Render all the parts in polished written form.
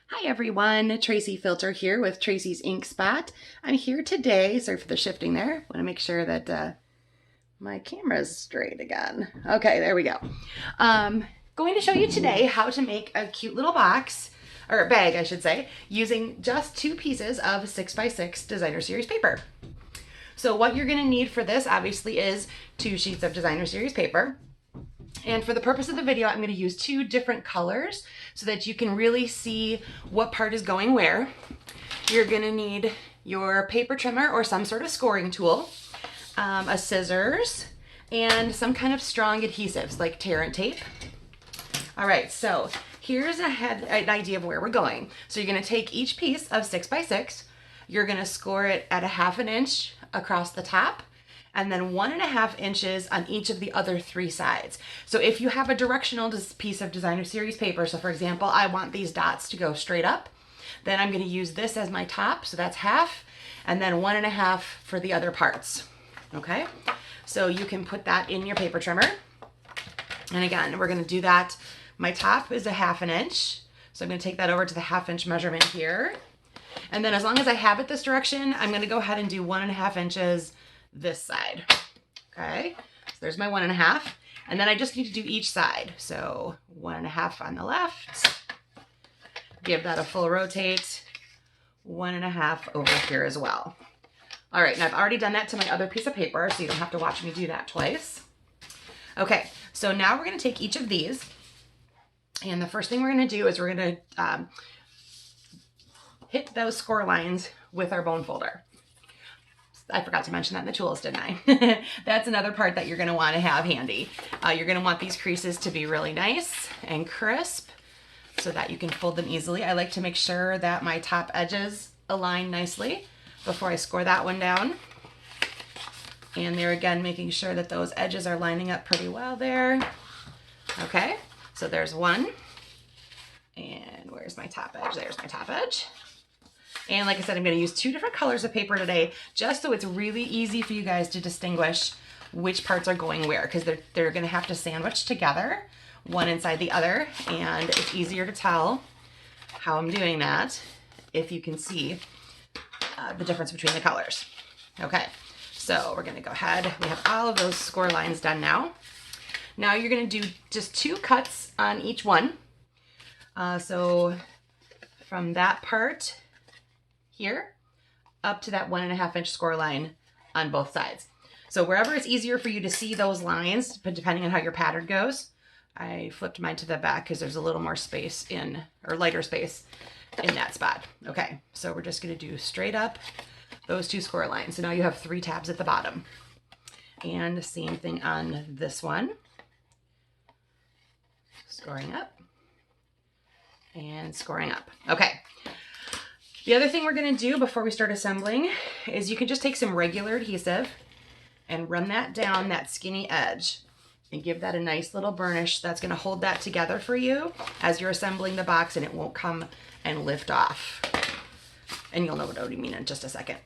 Hi everyone, Tracy Filter here with Tracy's Ink Spot. I'm here today, sorry for the shifting there, want to make sure that my camera's straight again. Okay, there we go. Going to show you today how to make a cute little box, or bag I should say, using just 2 pieces of 6x6 designer series paper. So what you're going to need for this obviously is 2 sheets of designer series paper. And for the purpose of the video, I'm going to use 2 different colors so that you can really see what part is going where. You're going to need your paper trimmer or some sort of scoring tool, a scissors, and some kind of strong adhesives like tear and tape. All right, so here's an idea of where we're going. So you're going to take each piece of 6x6, you're going to score it at a 1/2 inch across the top, and then 1.5 inches on each of the other 3 sides. So if you have a directional piece of designer series paper, so for example, I want these dots to go straight up, then I'm going to use this as my top, so that's 1/2, and then 1.5 for the other parts. Okay, so you can put that in your paper trimmer. And again, we're going to do that. My top is a 1/2 inch, so I'm going to take that over to the 1/2 inch measurement here. And then as long as I have it this direction, I'm going to go ahead and do 1.5 inches this side. Okay, so there's my 1.5, and then I just need to do each side. So 1.5 on the left, give that a full rotate, 1.5 over here as well. All right, and I've already done that to my other piece of paper, so you don't have to watch me do that twice. Okay, so now we're going to take each of these, and the first thing we're going to do is we're going to hit those score lines with our bone folder. I forgot to mention that in the tools, didn't I? That's another part that you're going to want to have handy. You're going to want these creases to be really nice and crisp so that you can fold them easily. I like to make sure that my top edges align nicely before I score that one down. And there again, making sure that those edges are lining up pretty well there. Okay, so there's one. And where's my top edge? There's my top edge. And like I said, I'm going to use 2 different colors of paper today, just so it's really easy for you guys to distinguish which parts are going where, because they're going to have to sandwich together, one inside the other, and it's easier to tell how I'm doing that if you can see the difference between the colors. Okay, so we're going to go ahead. We have all of those score lines done now. Now you're going to do just 2 cuts on each one. So from that part here up to that 1.5 inch score line on both sides. So wherever it's easier for you to see those lines, but depending on how your pattern goes, I flipped mine to the back because there's a little more space in, or lighter space in that spot. Okay, so we're just going to do straight up those 2 score lines. So now you have 3 tabs at the bottom. And the same thing on this one. Scoring up and scoring up. Okay. The other thing we're going to do before we start assembling is you can just take some regular adhesive and run that down that skinny edge and give that a nice little burnish that's going to hold that together for you as you're assembling the box, and it won't come and lift off. And you'll know what I mean in just a second.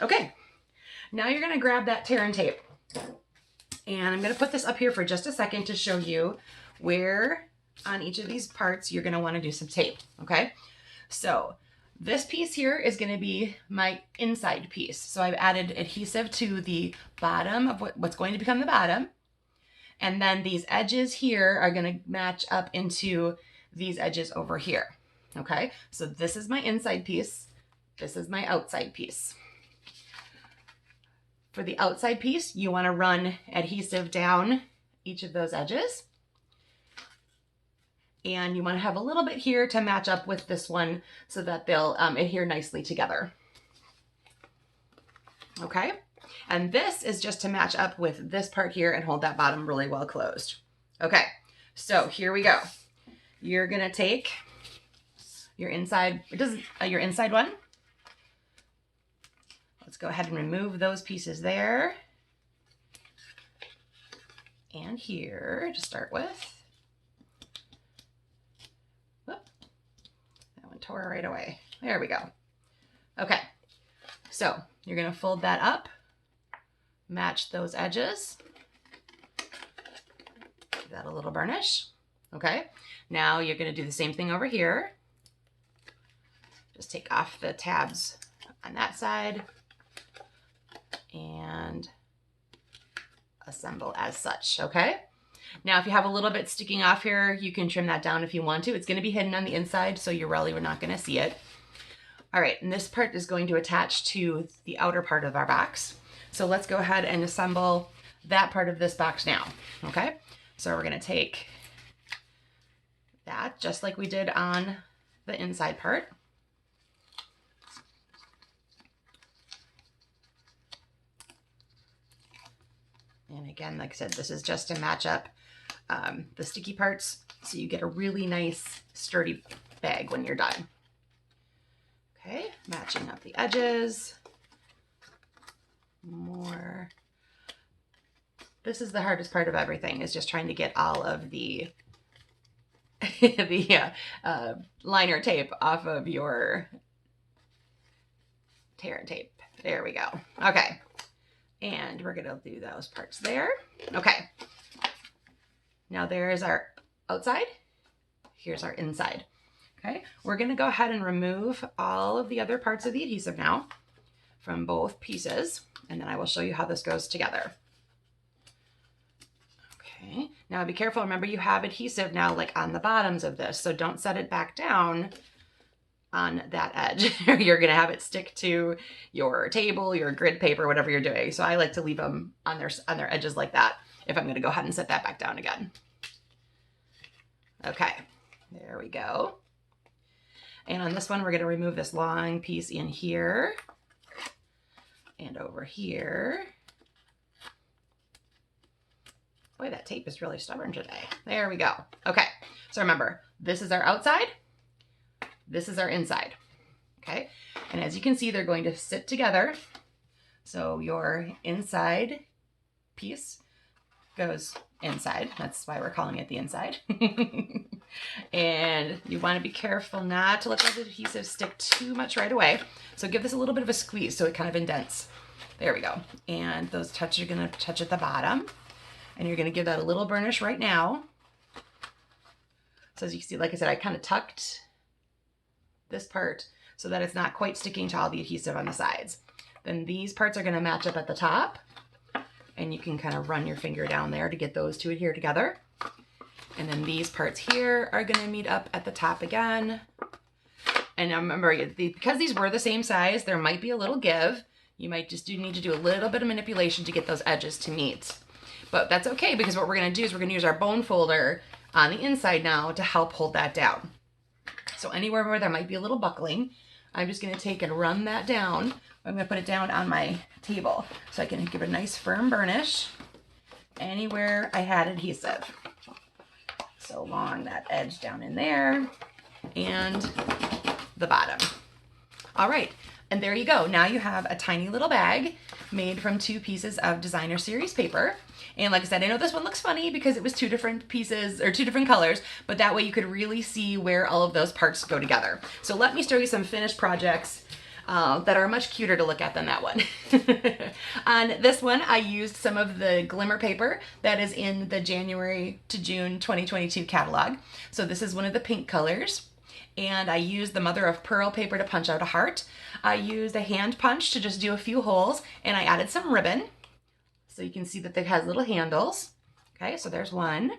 Okay, now you're going to grab that tear and tape. And I'm going to put this up here for just a second to show you where on each of these parts you're going to want to do some tape. Okay, so this piece here is going to be my inside piece. So I've added adhesive to the bottom of what's going to become the bottom. And then these edges here are going to match up into these edges over here. Okay, so this is my inside piece. This is my outside piece. For the outside piece, you want to run adhesive down each of those edges. And you want to have a little bit here to match up with this one so that they'll adhere nicely together. Okay, and this is just to match up with this part here and hold that bottom really well closed. Okay, so here we go. You're gonna take your inside, your inside one. Let's go ahead and remove those pieces there. And here to start with. Tore right away. There we go. Okay, so you're going to fold that up, match those edges, give that a little burnish. Okay, now you're going to do the same thing over here. Just take off the tabs on that side and assemble as such, okay? Now, if you have a little bit sticking off here, you can trim that down if you want to. It's going to be hidden on the inside, so you're really not going to see it. All right, and this part is going to attach to the outer part of our box. So let's go ahead and assemble that part of this box now, okay? So we're going to take that just like we did on the inside part. And again, like I said, this is just to match up the sticky parts so you get a really nice sturdy bag when you're done. Okay, matching up the edges. More. This is the hardest part of everything, is just trying to get all of the liner tape off of your tear and tape. There we go. Okay. And we're gonna do those parts there. Okay. Now there's our outside. Here's our inside. Okay. We're gonna go ahead and remove all of the other parts of the adhesive now from both pieces, and then I will show you how this goes together. Okay. Now be careful. Remember, you have adhesive now like on the bottoms of this, so don't set it back down on that edge. You're gonna have it stick to your table, your grid paper, whatever you're doing. So I like to leave them on their edges like that if I'm gonna go ahead and set that back down again. Okay, there we go. And on this one, we're gonna remove this long piece in here and over here. Boy, that tape is really stubborn today. There we go. Okay, so remember, this is our outside. This is our inside, okay? And as you can see, they're going to sit together. So your inside piece goes inside. That's why we're calling it the inside. And you want to be careful not to let the adhesive stick too much right away. So give this a little bit of a squeeze so it kind of indents. There we go. And those touches are going to touch at the bottom. And you're going to give that a little burnish right now. So as you can see, like I said, I kind of tucked this part so that it's not quite sticking to all the adhesive on the sides. Then these parts are going to match up at the top, and you can kind of run your finger down there to get those to adhere together. And then these parts here are going to meet up at the top again. And now remember, because these were the same size, there might be a little give. You might just need to do a little bit of manipulation to get those edges to meet. But that's okay, because what we're going to do is we're going to use our bone folder on the inside now to help hold that down. So anywhere where there might be a little buckling, I'm just going to take and run that down. I'm going to put it down on my table so I can give it a nice firm burnish anywhere I had adhesive. So along that edge down in there and the bottom. All right, and there you go. Now you have a tiny little bag made from 2 pieces of designer series paper. And like I said, I know this one looks funny because it was 2 different pieces or 2 different colors, but that way you could really see where all of those parts go together. So let me show you some finished projects that are much cuter to look at than that one. On this one, I used some of the glimmer paper that is in the January to June 2022 catalog. So this is one of the pink colors. And I used the mother of pearl paper to punch out a heart. I used a hand punch to just do a few holes, and I added some ribbon. So you can see that it has little handles. Okay, so there's one.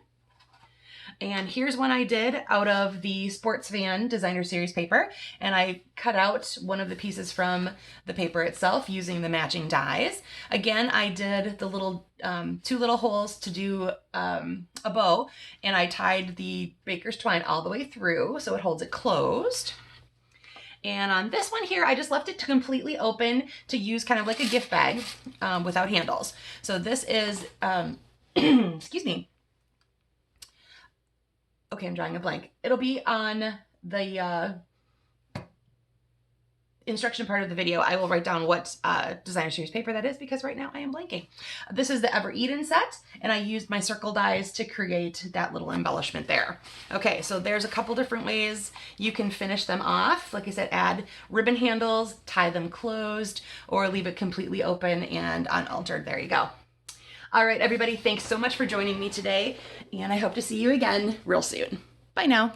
And here's one I did out of the Sports Van Designer Series paper. And I cut out one of the pieces from the paper itself using the matching dies. Again, I did the little 2 little holes to do a bow. And I tied the baker's twine all the way through so it holds it closed. And on this one here, I just left it completely open to use kind of like a gift bag without handles. So this is, excuse me. Okay, I'm drawing a blank. It'll be on the instruction part of the video. I will write down what designer series paper that is because right now I am blanking. This is the Ever Eden set, and I used my circle dies to create that little embellishment there. Okay, so there's a couple different ways you can finish them off. Like I said, add ribbon handles, tie them closed, or leave it completely open and unaltered. There you go. All right, everybody, thanks so much for joining me today, and I hope to see you again real soon. Bye now.